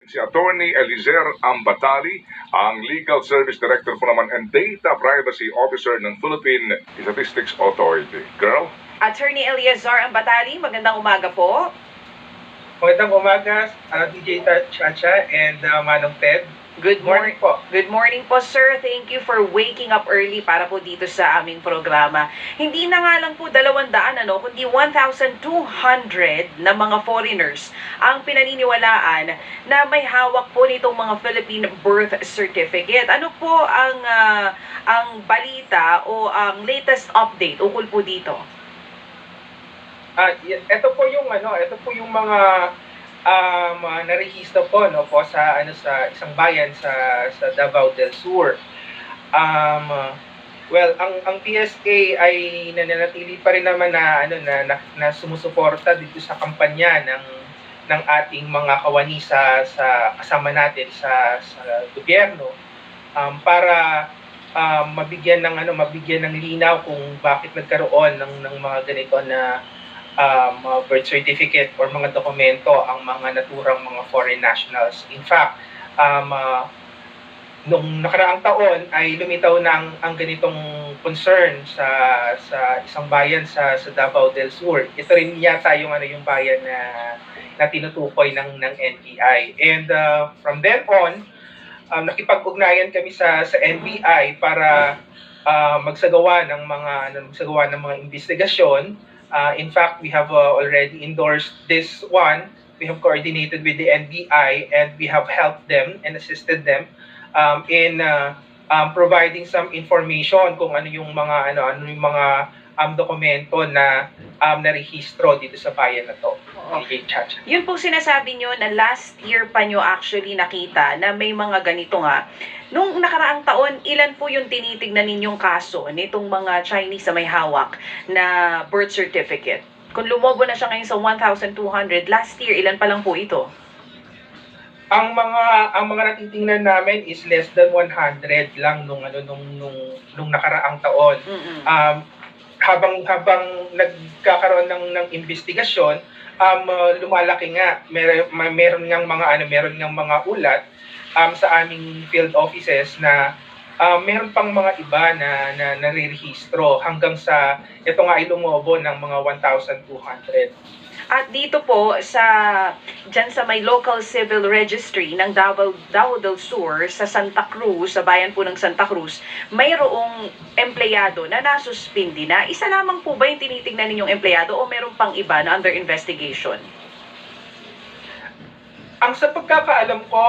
si Attorney Elizer Ambatali, ang Legal Service Director po naman and Data Privacy Officer ng Philippine Statistics Authority. Girl? Attorney Eleazar Ambatali, magandang umaga po. Magandang umaga, DJ Chacha and Manong Ted. Good morning po. Good morning po, sir. Thank you for waking up early para po dito sa aming programa. Hindi na nga lang po 200 kundi 1,200 na mga foreigners ang pinaniniwalaan na may hawak po nitong mga Philippine birth certificate. Ano po ang balita o ang latest update ukol po dito? Ito po yung mga narehistro po sa isang bayan sa Davao del Sur. Well, ang PSA ay nananatili pa rin naman na sumusuporta dito sa kampanya ng ating mga kawani sa kasama natin sa gobyerno para mabigyan ng linaw kung bakit nagkaroon ng mga ganito na birth certificate or mga dokumento ang mga naturang mga foreign nationals. In fact, nung nakaraang taon ay lumitaw na ang ganitong concern sa isang bayan sa Davao del Sur. Ito rin yata yung bayan na tinutukoy ng NBI. And from then on, nakipag-ugnayan kami sa NBI para magsagawa ng mga investigasyon. In fact, we have already endorsed this one. We have coordinated with the NBI and we have helped them and assisted them in providing some information kung ano yung mga dokumento na narehistro dito sa bayan na to. Okay, Chacha. Yun pong sinasabi nyo na last year pa nyo actually nakita na may mga ganito nga. Nung nakaraang taon, ilan po yung tinitignan ninyong kaso nitong mga Chinese na may hawak na birth certificate? Kung lumobo na siya ngayon sa 1,200, last year, ilan pa lang po ito? Ang mga natitingnan namin is less than 100 lang nung nakaraang taon. Habang nagkakaroon ng investigasyon, lumalaki nga. Meron ngang mga ulat sa aming field offices na meron pang mga iba na narerehistro hanggang sa ito nga ay lumobo ng mga 1,200. At dito po dyan sa may local civil registry ng Davao del Sur sa Santa Cruz, sa bayan po ng Santa Cruz, mayroong empleyado na nasuspindi na. Isa lamang po ba yung tinitingnan ninyong empleyado o meron pang iba na under investigation? Ang sa pagkakaalam ko,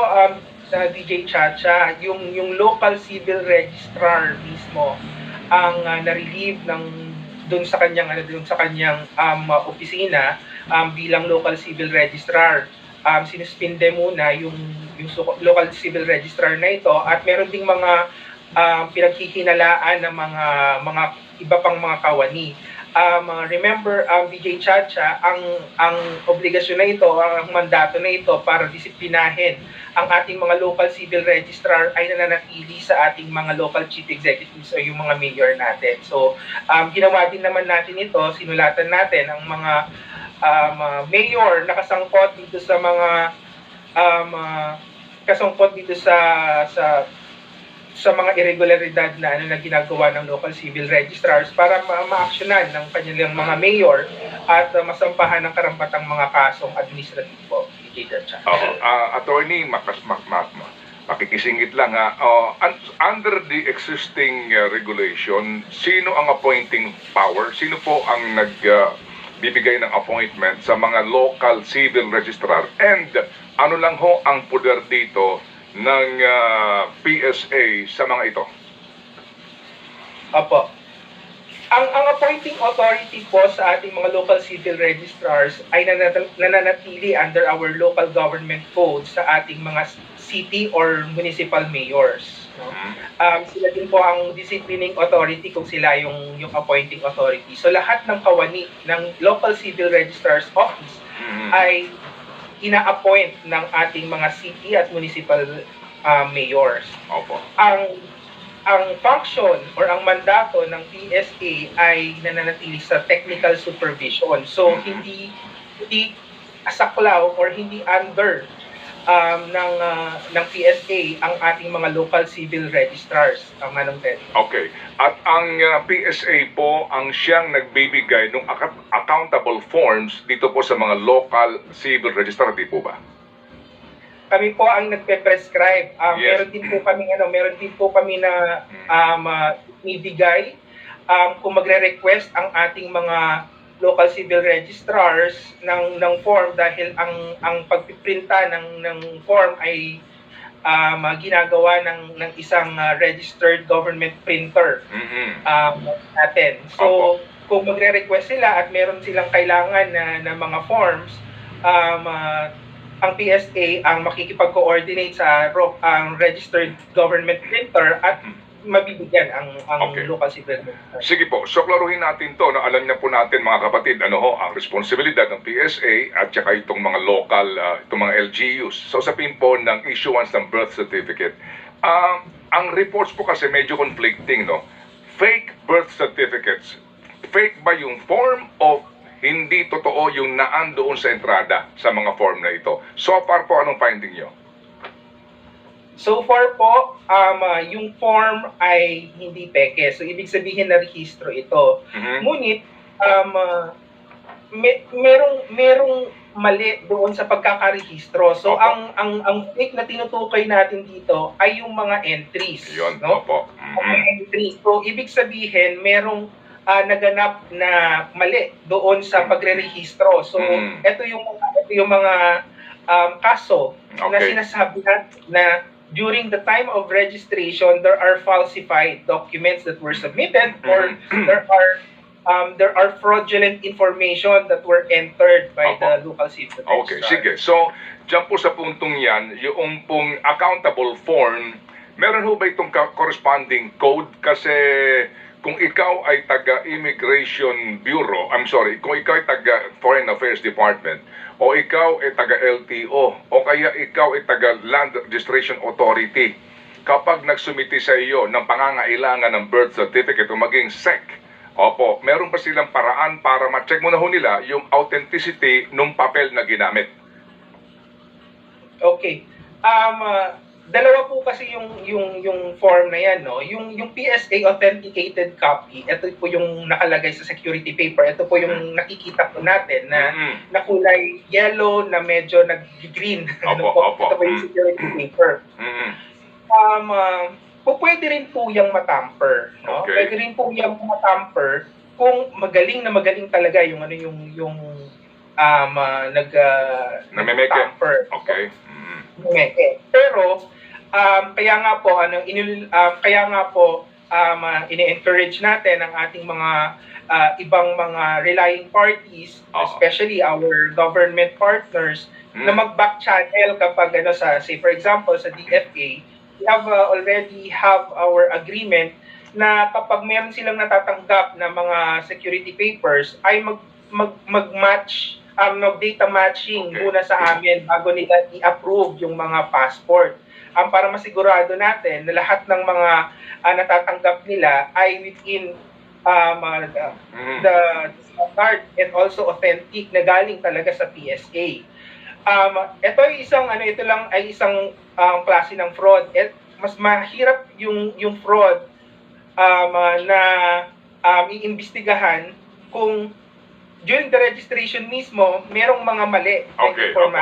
DJ Chacha, yung local civil registrar mismo ang na-relieve doon sa kanyang opisina bilang local civil registrar. Sinuspinde muna yung local civil registrar na ito at meron ding mga pinaghihinalaan ng mga iba pang mga kawani. Remember, DJ Chacha, ang obligasyon na ito, ang mandato na ito para disiplinahin ang ating mga local civil registrar ay nananatili sa ating mga local chief executives o yung mga mayor natin. So, ginawa din naman natin ito, sinulatan natin ang mga mayor na kasangkot dito sa mga sa mga irregularidad na ginagawa ng local civil registrars para ma-actionan ng kanilang mga mayor at masampahan ng karampatang mga kasong administratibo. Attorney, makikisingit lang ha. Under the existing regulation, sino ang appointing power? Sino po ang nagbibigay ng appointment sa mga local civil registrar? And ano lang ho ang poder dito ng PSA sa mga ito? Opo. Ang appointing authority po sa ating mga local civil registrars ay nananatili under our local government code sa ating mga city or municipal mayors. No? Sila din po ang disciplining authority kung sila yung appointing authority. So lahat ng kawani ng local civil registrar's office ay ina-appoint ng ating mga city at municipal mayors. Opo. Ang function or ang mandato ng PSA ay nananatili sa technical supervision. So hindi saklaw or hindi under ng PSA ang ating mga local civil registrars, Manong Ted. Okay. At ang PSA po ang siyang nagbibigay ng accountable forms dito po sa mga local civil registrar, di po ba? Kami po ang nagpe-prescribe. Yes. Meron din po kami na ibigay kung magre-request ang ating mga local civil registrars ng form, dahil ang pagpiprinta ng form ay ginagawa ng isang registered government printer natin. So, kung magre-request sila at meron silang kailangan na mga forms, ang PSA ang makikipag-coordinate sa ang registered government printer at mabibigyan ang Okay. local civil registrars. Sige po, so klaruhin natin to na alam na po natin mga kapatid, ang responsibilidad ng PSA at saka itong mga local, itong mga LGUs. So sabihin po ng issuance ng birth certificate. Ang reports po kasi medyo conflicting, no? Fake birth certificates. Fake ba yung form o hindi totoo yung naan doon sa entrada sa mga form na ito? So far po, anong finding nyo? So far po, yung form ay hindi peke. So, ibig sabihin na rehistro ito. Ngunit, merong mali doon sa pagkakarehistro. So, Opo. ang fake na tinutukoy natin dito ay yung mga entries. Yun, No? opo. Mga entries. So, ibig sabihin, merong naganap na mali doon sa pagre-rehistro. So, ito yung mga kaso na Okay. sinasabi na during the time of registration, there are falsified documents that were submitted, or there are fraudulent information that were entered by Opo. the local civil Okay, registrar. sige. So, dyan po sa puntong yan, yung pong accountable form, meron ho ba itong corresponding code? Kasi kung ikaw ay taga-Immigration Bureau, kung ikaw ay taga-Foreign Affairs Department, o ikaw ay taga-LTO, o kaya ikaw ay taga-Land Registration Authority, kapag nagsumiti sa iyo ng pangangailangan ng birth certificate o maging SEC, opo, meron ba silang paraan para ma-check muna ho nila yung authenticity ng papel na ginamit? Okay. Dalawa po kasi yung form na yan, no. Yung PSA authenticated copy, ito po yung nakalagay sa security paper. Ito po yung nakikita po natin na kulay yellow na medyo nag-green. Opo. Ito po yung security paper. Pwede rin po yung matamper, no? Okay. Pwede rin po yung matamper kung magaling talaga yung Namemeke. tamper. Okay. Namemeke. Pero kaya nga po ini-encourage natin ang ating mga ibang mga relying parties, especially our government partners, na mag-back channel kapag say for example sa DFA, we already have our agreement na kapag mayroon silang natatanggap na mga security papers ay mag-match, data matching muna sa amin bago nila i-approve yung mga passport. Para masigurado natin na lahat ng mga natatanggap nila ay within the standard and also authentic na galing talaga sa PSA. Ito ay isang klase ng fraud. Mas mahirap yung fraud na iimbestigahan kung during the registration mismo, merong mga mali. Okay, opo.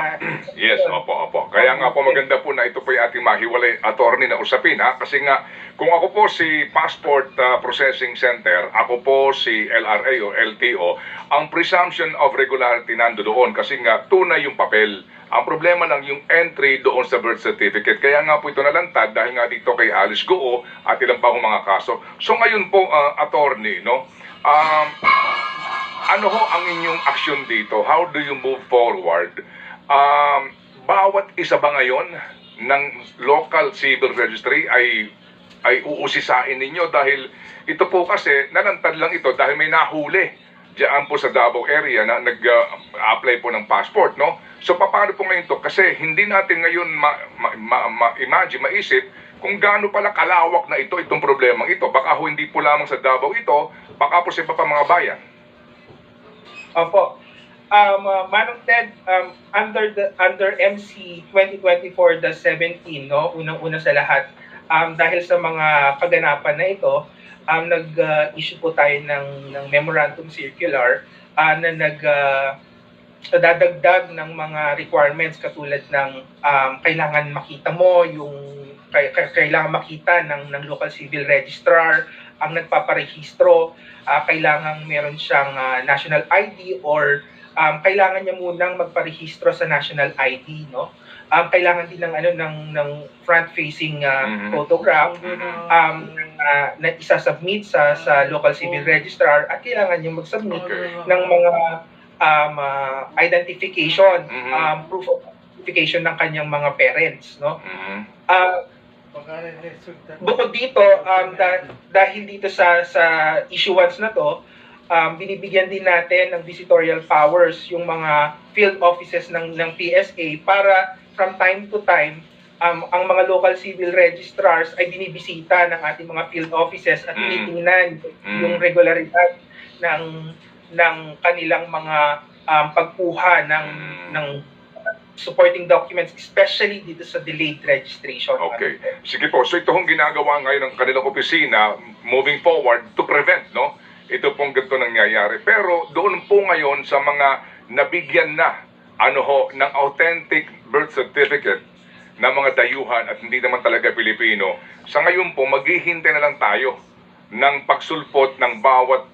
Yes, opo. Kaya nga po maganda po na ito po yung ating mahiwalay attorney na usapin, ha? Kasi nga, kung ako po si Passport Processing Center, ako po si LRA o LTO, ang presumption of regularity nando doon kasi nga tunay yung papel. Ang problema lang yung entry doon sa birth certificate. Kaya nga po ito nalantad dahil nga dito kay Alice Goo at ilang pa mga kaso. So ngayon po, attorney, no? Ano ho ang inyong aksyon dito? How do you move forward? Bawat isa ba ngayon ng local civil registry ay uusisain ninyo dahil ito po kasi nalantad lang ito dahil may nahuli diyan po sa Davao area na nag-apply po ng passport, no? So paano po ngayon to? Kasi hindi natin ngayon ma-imagine, maisip kung gaano pala kalawak na itong problemang ito. Baka ho hindi po lamang sa Davao ito, baka po sa iba pa mga bayan. Opo. Manong Ted, under MC 2024-17, no, unang-una sa lahat, dahil sa mga kaganapan na ito, nag-issue po tayo ng memorandum circular na dadagdag ng mga requirements katulad ng kailangan makita mo yung kailangan makita ng local civil registrar ang nagpaparehistro, kailangan meron siyang national ID or kailangan niya munang magparehistro sa national ID, no? Kailangan din ng ng front-facing photograph na isa-submit sa local civil registrar at kailangan niya mag-submit ng mga identification, proof of identification ng kanyang mga parents, no? Bukod dito, dahil dito sa issuance na to, binibigyan din natin ng visitorial powers yung mga field offices ng PSA para from time to time, ang mga local civil registrars ay binibisita ng ating mga field offices at tinitingnan yung regularidad ng kanilang mga pagkuha ng supporting documents, especially dito sa delayed registration. Okay. Sige po. So ito hong ginagawa ngayon ng kanilang opisina moving forward to prevent, no? Ito pong ganito nangyayari. Pero doon po ngayon sa mga nabigyan na ng authentic birth certificate na mga dayuhan at hindi naman talaga Pilipino, sa ngayon po maghihintay na lang tayo ng pagsulpot ng bawat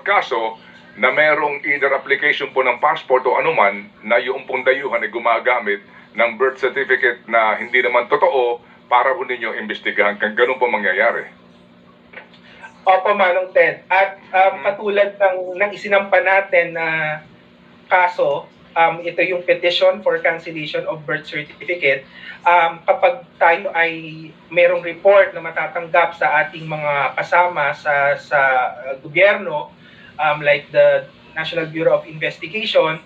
kaso na merong either application po ng passport o anuman na yung pong dayuhan ay gumagamit ng birth certificate na hindi naman totoo para po ninyo imbestigahan. Ganun po mangyayari. Opo, Manong Ted. At katulad ng isinampa natin na kaso, ito yung petition for cancellation of birth certificate. Kapag tayo ay merong report na matatanggap sa ating mga kasama sa gobyerno, like the National Bureau of Investigation,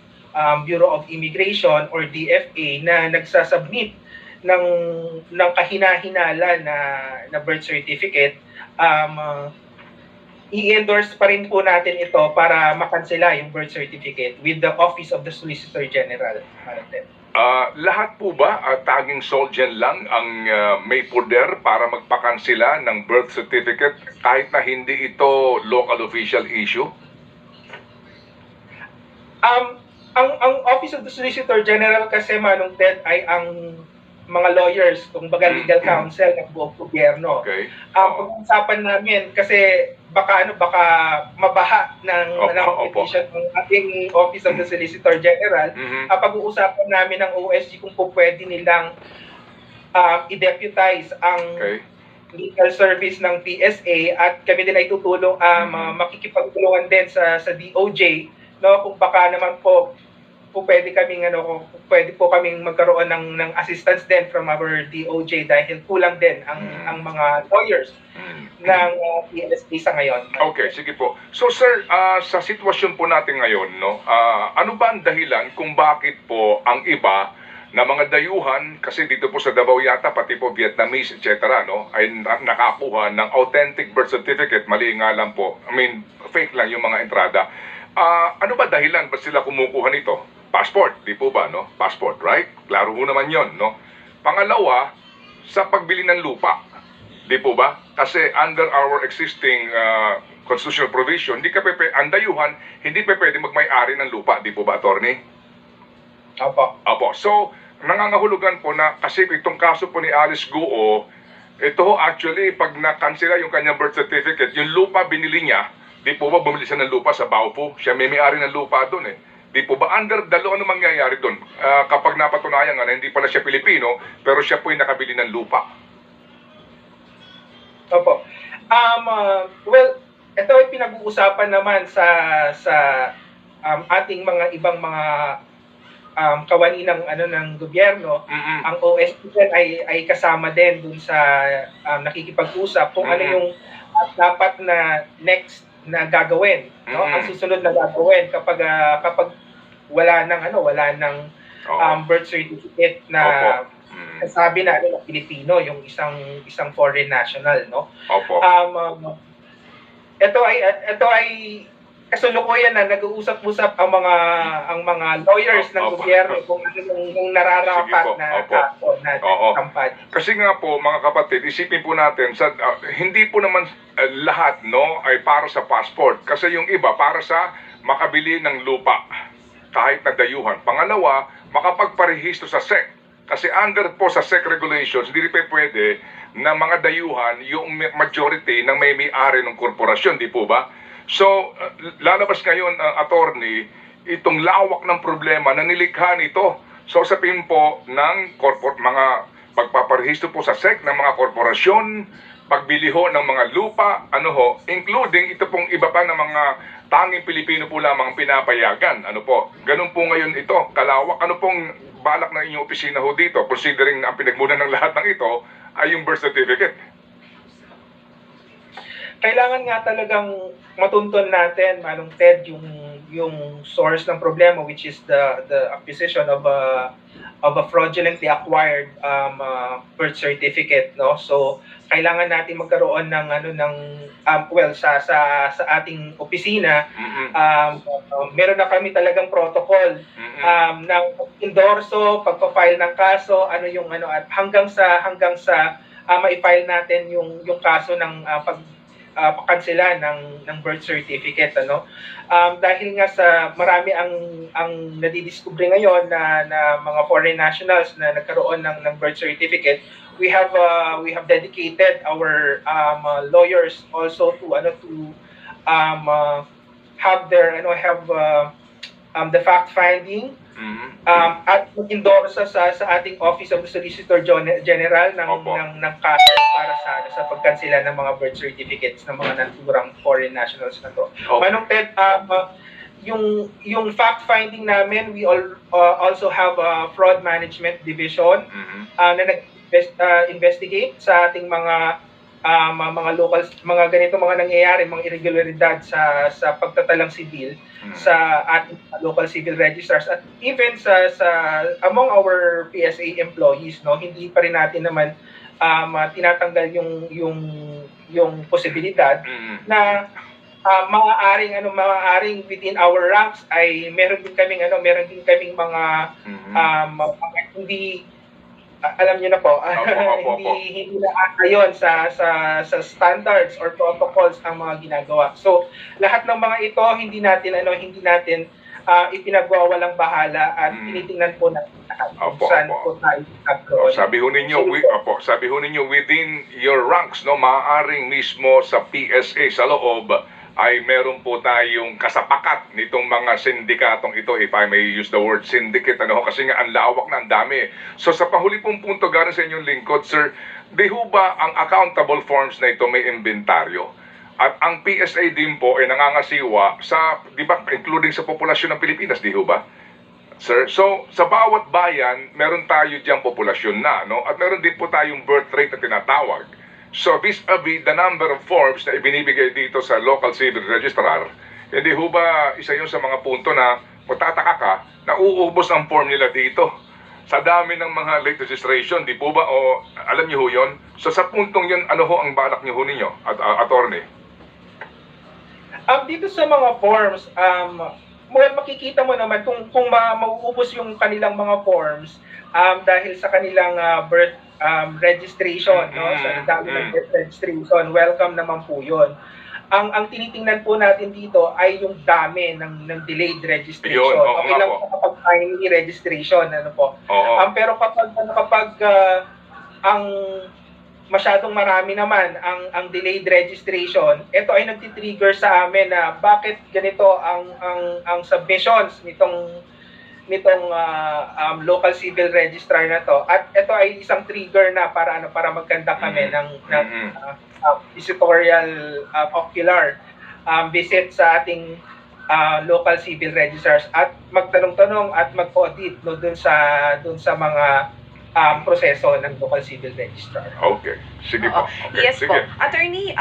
Bureau of Immigration, or DFA na nagsasubmit ng kahina-hinala na birth certificate, i-endorse pa rin po natin ito para makansela yung birth certificate with the Office of the Solicitor General. Lahat po ba taging Solgen lang ang may poder para magpakansela ng birth certificate kahit na hindi ito local official issue? Ang Office of the Solicitor General kasi, Manong Ted, ay ang mga lawyers, kumbaga legal counsel ng buong gobyerno. Okay. Pag-usapan namin kasi baka mabaha ng petition ng ating Office of the Solicitor General. Pag-uusapan namin ng OSG kung po pwede nilang i-deputize ang legal service ng PSA at kami din ay tutulong makikipagtulungan din sa DOJ, no, kung baka naman po pwede po kaming magkaroon ng assistance din from our DOJ dahil kulang din ang mga lawyers ng PSA sa ngayon. Okay, sige po. So sir, sa sitwasyon po natin ngayon, no, ano ba ang dahilan kung bakit po ang iba na mga dayuhan, kasi dito po sa Davao yata, pati po Vietnamese, etc., no, ay nakakuha ng authentic birth certificate, mali nga lang po, fake lang yung mga entrada. Ano ba dahilan? Ba't sila kumukuha nito? Passport, di po ba, no? Passport, right? Klaro mo naman yon, no? Pangalawa, sa pagbili ng lupa, di po ba? Kasi under our existing constitutional provision, ang dayuhan, hindi pwede magmay-ari ng lupa, di po ba, attorney? Opo. So, nangangahulugan po na, kasi itong kaso po ni Alice Guo, ito actually, pag na-cancela yung kanyang birth certificate, yung lupa binili niya, di po ba bumili siya ng lupa sa Baopo? Siya may-ari ng lupa doon eh. Di po ba under ano mangyayari doon? Kapag napatunayan nga na hindi pala siya Pilipino, pero siya po ay nakabili ng lupa. Opo. Well, ito ay pinag-uusapan naman sa ating mga ibang mga kawani ng gobyerno. Ang OSG ay kasama din dun sa nakikipag-usap kung ano yung dapat na next na gagawin, no? Ang susunod na gagawin kapag wala nang birth certificate na sabi na na Pilipino yung isang foreign national, no? Opo. Ito ay kasalukuyan na nag-uusap-usap ang mga lawyers ng Opo. gobyerno kung ano yung nararapat Sige po. na Opo. kaso na Oo. kampanya. Kasi nga po, mga kapatid, isipin po natin, hindi po naman lahat no ay para sa passport. Kasi yung iba para sa makabili ng lupa kahit na dayuhan. Pangalawa, makapagparehistro sa SEC. Kasi under po sa SEC regulations, hindi pa pwede na mga dayuhan yung majority ng may-ari ng korporasyon, di po ba? So, lalabas ngayon, attorney, itong lawak ng problema na nilikha nito. So, sabihin po ng mga pagpaparehistro po sa SEC ng mga korporasyon, pagbili ho ng mga lupa, including ito pong iba pa ng mga tanging Pilipino po lamang pinapayagan. Ganun po ngayon ito, kalawak. Ano pong balak na inyong opisina ho dito, considering na ang pinagmunan ng lahat ng ito ay yung birth certificate? Kailangan nga talagang matunton natin, Manong Ted, yung source ng problema, which is the acquisition of a fraudulently acquired birth certificate, no? So kailangan natin magkaroon ng sa ating opisina, meron na kami talagang protocol ng endorso, pagpa-file ng kaso, at hanggang sa ma-file natin yung kaso ng pagkansela ng birth certificate, dahil nga sa marami ang nadidiskubre ngayon na mga foreign nationals na nagkaroon ng birth certificate. We have dedicated our lawyers also to have the fact finding at endorse sa ating Office of the Solicitor General ng kaso para sa pagkansela ng mga birth certificates ng mga naturang foreign nationals na to. Manong Ted, yung fact finding namin, we also have a fraud management division na nag-investigate sa ating mga local, mga ganito mga nangyayari, mga irregularidad sa pagtatalang sibil sa ating local civil registrars, at even sa among our PSA employees, hindi pa rin natin naman tinatanggal yung posibilidad na maaaring within our ranks ay meron din kaming mga hindi, alam niyo na po, hindi naaayon sa standards or protocols ang mga ginagawa. So lahat ng mga ito hindi natin ipinagwawalang bahala at tinitingnan po natin saan po tayo nagkaroon. Sabi ho ninyo within your ranks, maaaring mismo sa PSA sa loob ay meron po tayong kasapakat nitong mga sindikatong ito, if I may use the word syndicate, kasi nga ang lawak na, ang dami. So sa pahuli pong punto, galing sa inyong lingkod, sir, di ho ba ang accountable forms na ito may inventaryo? At ang PSA din po ay nangangasiwa sa, di ba, including sa populasyon ng Pilipinas, di ho ba? Sir, so sa bawat bayan, meron tayo diyang populasyon na, at meron din po tayong birth rate na tinatawag. So vis-a-vis the number of forms na ibinibigay dito sa local civil registrar, hindi ho ba isa yun sa mga punto na magtataka ka na uubos ang form nila dito sa dami ng mga late registration, di po ba? O alam niyo ho yun? So sa puntong yun, ano ho ang balak niyo ho ninyo, attorney? Dito sa mga forms, makikita mo naman kung mauubos yung kanilang mga forms dahil sa kanilang birth registration, sa dami ng birth registration, welcome naman po yun. Ang tinitingnan po natin dito ay yung dami ng delayed registration. Okay lang po kapag finally registration, pero kapag ang masyadong marami naman ang delayed registration, ito ay nagti-trigger sa amin na bakit ganito ang submissions nitong local civil registrar na to, at ito ay isang trigger na para magkanda kami ng visitorial ocular visit sa ating local civil registrars at magtanong-tanong at mag-audit dun sa mga proseso ng local civil registrar. Okay. Sige po. Oo. Okay. Yes po. Sige. Attorney,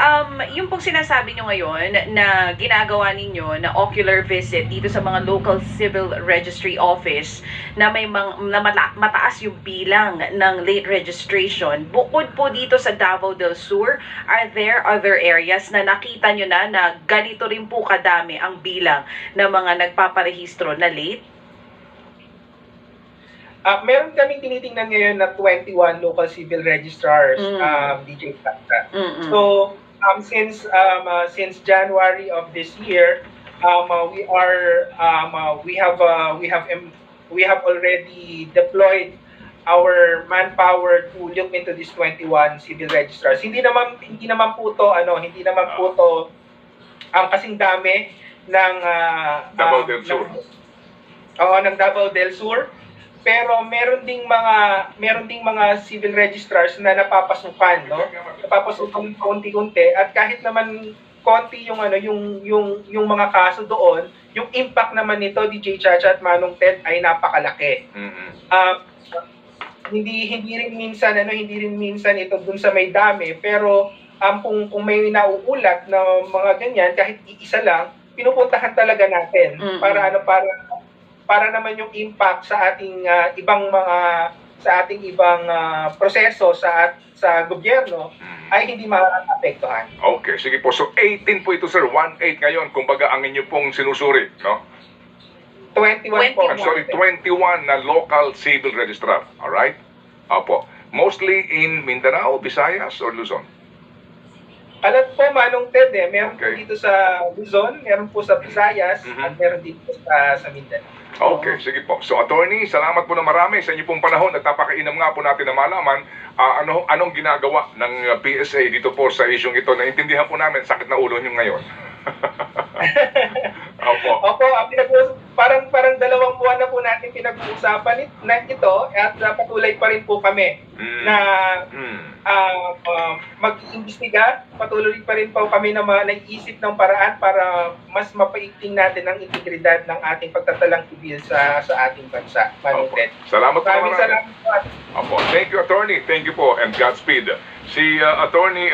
yung pong sinasabi nyo ngayon na ginagawa ninyo na ocular visit dito sa mga local civil registry office na may mataas yung bilang ng late registration, bukod po dito sa Davao del Sur, are there other areas na nakita nyo na ganito rin po kadami ang bilang ng mga nagpaparehistro na late? Meron kaming tinitingnan ngayon na 21 local civil registrars, DJ Tata. So, since January of this year, we have already deployed our manpower to look into these 21 civil registrars. Hindi naman po to ang kasing dami ng Davao del Sur. ng Davao del Sur. Pero meron ding mga civil registrars na napapasukan, no? Napapasukan konti-konti, at kahit naman konti yung yung mga kaso doon, yung impact naman nito, DJ Chacha at Manong Ted, ay napakalaki. Hindi rin minsan ito dun sa may dami, pero kung may nauulat na mga ganyan, kahit iisa lang, pinupuntahan talaga natin para naman yung impact sa ating ibang proseso sa gobyerno ay hindi maapektuhan. Okay, sige po. So 18 po ito, sir. 18 ngayon, kumbaga ang inyo pong sinusuri, no? 21 po. I'm sorry, 21 na local civil registrar. Alright? Opo. Mostly in Mindanao, Visayas, or Luzon? Alam po, Manong Ted, meron po Okay. dito sa Luzon, meron po sa Visayas, at meron dito sa Mindanao. Okay, sige po. So, attorney, salamat po na marami sa inyo pong panahon. Nagpapakainam nga po natin na malaman anong ginagawa ng PSA dito po sa isyong ito. Naintindihan po namin, sakit na ulo nyo ngayon. Opo. Opo, parang 2 buwan na po natin pinag-uusapan ito, at patuloy pa rin po kami na mag-iimbestiga. Patuloy pa rin po kami na nag-iisip ng paraan para mas mapaigting natin ang integridad ng ating pagtatalang sibil sa ating bansa. Opo. Salamat po na Maraming marami. salamat po. Opo. Thank you, attorney. Thank you po, and Godspeed. Si attorney